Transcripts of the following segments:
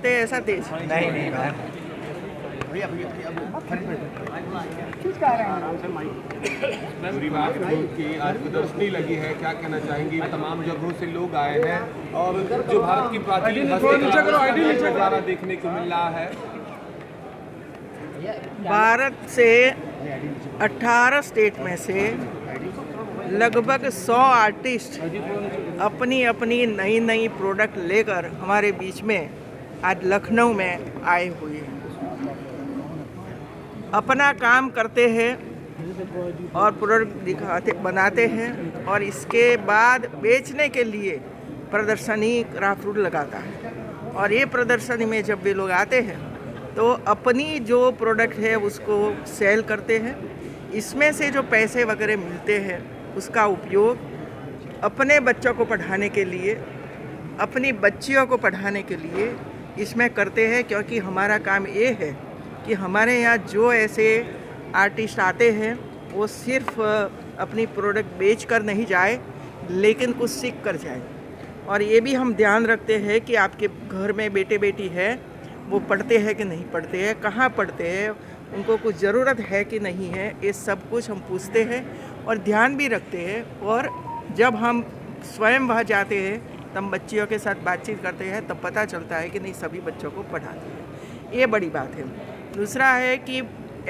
करते हैं ऐसा तेज? नहीं नहीं मैम। पूरी बात की आज प्रदर्शनी लगी है, क्या कहना चाहेंगी? तमाम जगहों से लोग आए हैं और जो भारत की प्राचीन हस्तकला द्वारा देखने को मिल रहा है। भारत से 18 स्टेट में से लगभग 100 आर्टिस्ट अपनी अपनी नई नई प्रोडक्ट लेकर हमारे बीच में आज लखनऊ में आए हुए हैं। अपना काम करते हैं और प्रोडक्ट बनाते हैं और इसके बाद बेचने के लिए प्रदर्शनी क्राफ्ट रूट लगाता है। और ये प्रदर्शनी में जब वे लोग आते हैं तो अपनी जो प्रोडक्ट है उसको सेल करते हैं। इसमें से जो पैसे वगैरह मिलते हैं उसका उपयोग अपने बच्चों को पढ़ाने के लिए, अपनी बच्चियों को पढ़ाने के लिए इसमें करते हैं। क्योंकि हमारा काम ये है कि हमारे यहाँ जो ऐसे आर्टिस्ट आते हैं वो सिर्फ अपनी प्रोडक्ट बेच कर नहीं जाए लेकिन कुछ सीख कर जाए। और ये भी हम ध्यान रखते हैं कि आपके घर में बेटे बेटी है वो पढ़ते हैं कि नहीं पढ़ते हैं, कहाँ पढ़ते हैं, उनको कुछ ज़रूरत है कि नहीं है, ये सब कुछ हम पूछते हैं और ध्यान भी रखते हैं। और जब हम स्वयं वहाँ जाते हैं तब बच्चियों के साथ बातचीत करते हैं तब पता चलता है कि नहीं सभी बच्चों को पढ़ाते हैं। ये बड़ी बात है। दूसरा है कि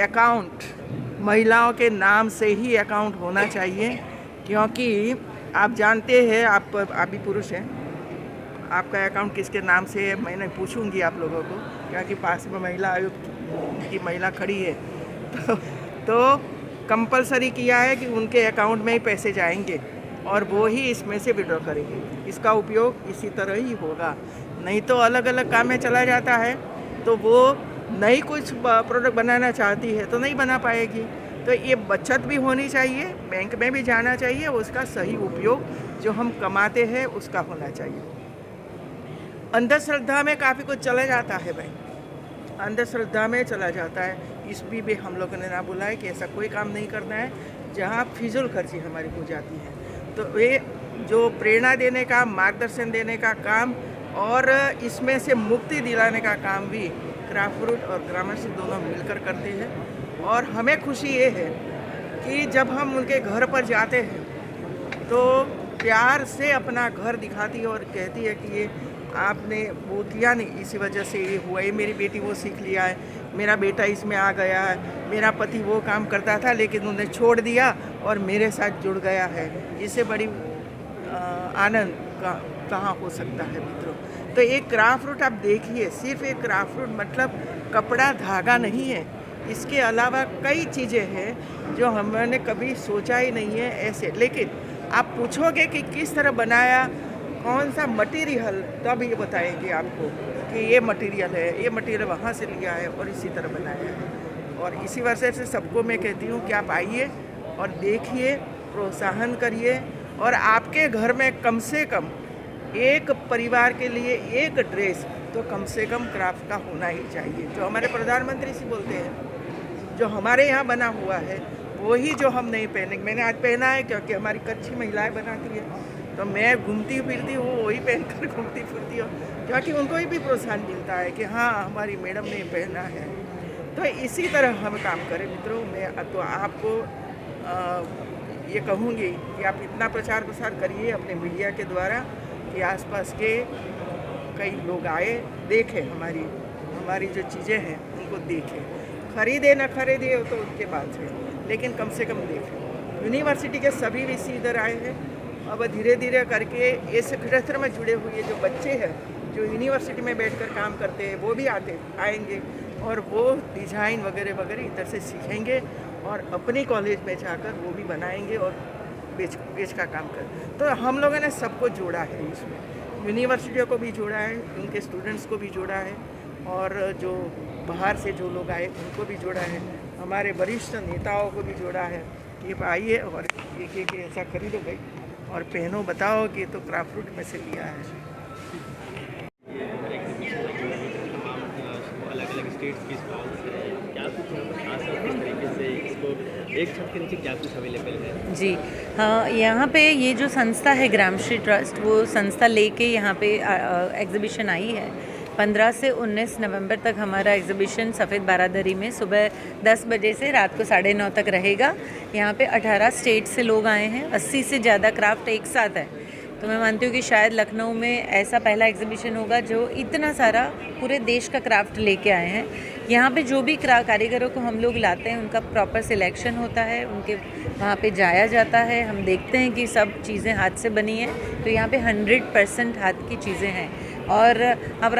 अकाउंट महिलाओं के नाम से ही अकाउंट होना चाहिए। क्योंकि आप जानते हैं, आप भी पुरुष हैं, आपका अकाउंट किसके नाम से है मैंने पूछूंगी आप लोगों को, क्योंकि पास में महिला आयोग की महिला खड़ी है तो कंपलसरी किया है कि उनके अकाउंट में ही पैसे जाएंगे और वो ही इसमें से विड्रॉ करेंगे। इसका उपयोग इसी तरह ही होगा, नहीं तो अलग अलग काम में चला जाता है तो वो नई कुछ प्रोडक्ट बनाना चाहती है तो नहीं बना पाएगी। तो ये बचत भी होनी चाहिए, बैंक में भी जाना चाहिए, उसका सही उपयोग जो हम कमाते हैं उसका होना चाहिए। अंधश्रद्धा में काफ़ी कुछ चला जाता है भाई, अंधश्रद्धा में चला जाता है। इस भी हम लोगों ने ना बोला है कि ऐसा कोई काम नहीं करना है जहाँ फिजूल खर्ची हमारी हो जाती है। तो ये जो प्रेरणा देने का, मार्गदर्शन देने का काम और इसमें से मुक्ति दिलाने का काम भी क्राफ्ट रूट और ग्रामरसी दोनों मिलकर करते हैं। और हमें खुशी ये है कि जब हम उनके घर पर जाते हैं तो प्यार से अपना घर दिखाती है और कहती है कि ये आपने वो किया नहीं, इसी वजह से ये हुआ, ये मेरी बेटी वो सीख लिया है, मेरा बेटा इसमें आ गया है, मेरा पति वो काम करता था लेकिन उन्हें छोड़ दिया और मेरे साथ जुड़ गया है। इससे बड़ी आनंद कहाँ हो सकता है मित्रों। तो एक क्राफ्ट रूट आप देखिए, सिर्फ एक क्राफ्ट रूट मतलब कपड़ा धागा नहीं है, इसके अलावा कई चीज़ें हैं जो हमने कभी सोचा ही नहीं है ऐसे। लेकिन आप पूछोगे कि किस तरह बनाया, कौन सा मटेरियल, तब ये बताएंगे आपको कि ये मटेरियल है, ये मटेरियल वहाँ से लिया है और इसी तरह बनाया है। और इसी वजह से सबको मैं कहती हूँ कि आप आइए और देखिए, प्रोत्साहन करिए। और आपके घर में कम से कम एक परिवार के लिए एक ड्रेस तो कम से कम क्राफ्ट का होना ही चाहिए। जो हमारे प्रधानमंत्री जी बोलते हैं, जो हमारे यहाँ बना हुआ है वही जो हम नहीं पहनेंगे। मैंने आज पहना है क्योंकि हमारी कच्ची महिलाएं बनाती है, तो मैं घूमती फिरती हूँ वही पहनकर घूमती फिरती हूँ, क्योंकि उनको भी प्रोत्साहन मिलता है कि हाँ हमारी मैडम ने पहना है। तो इसी तरह हम काम करें मित्रों। मैं तो आपको ये कहूँगी कि आप इतना प्रचार प्रसार करिए अपने मीडिया के द्वारा कि आसपास के कई लोग आए, देखें हमारी जो चीज़ें हैं उनको देखें। खरीदे न खरीदे तो उनके बात है, लेकिन कम से कम देखें। यूनिवर्सिटी के सभी VC इधर आए हैं। अब धीरे धीरे करके इस क्षेत्र में जुड़े हुए जो बच्चे हैं जो यूनिवर्सिटी में बैठकर काम करते हैं वो भी आएंगे और वो डिज़ाइन वगैरह वगैरह इधर से सीखेंगे और अपनी कॉलेज में जाकर वो भी बनाएंगे और बेच का काम कर। तो हम लोगों ने सबको जोड़ा है, इसमें यूनिवर्सिटियों को भी जोड़ा है, उनके स्टूडेंट्स को भी जोड़ा है और जो बाहर से जो लोग आए उनको भी जोड़ा है, हमारे वरिष्ठ नेताओं को भी जोड़ा है। ये आइए और एक ऐसा खरीदो भाई और पहनो, बताओ कि तो क्राफ्ट रूट में से लिया है। अलग-अलग स्टेट्स की स्टॉल्स हैं, क्या कुछ खास है किस तरीके से इसको एक छत के नीचे क्या कुछ अवेलेबल है? जी हाँ, यहाँ पे ये जो संस्था है ग्रामश्री ट्रस्ट, वो संस्था लेके यहाँ पे एग्जीबिशन आई है। 15 से 19 नवंबर तक हमारा एग्जीबिशन सफ़ेद बारादरी में सुबह 10 बजे से रात को 9:30 तक रहेगा। यहाँ पे 18 स्टेट से लोग आए हैं, 80 से ज़्यादा क्राफ्ट एक साथ है। तो मैं मानती हूँ कि शायद लखनऊ में ऐसा पहला एग्जीबिशन होगा जो इतना सारा पूरे देश का क्राफ्ट लेके आए हैं। यहाँ पे जो भी कारीगरों को हम लोग लाते हैं उनका प्रॉपर सिलेक्शन होता है, उनके वहाँ पे जाया जाता है, हम देखते हैं कि सब चीज़ें हाथ से बनी हैं। तो यहाँ पे 100% हाथ की चीज़ें हैं। और अब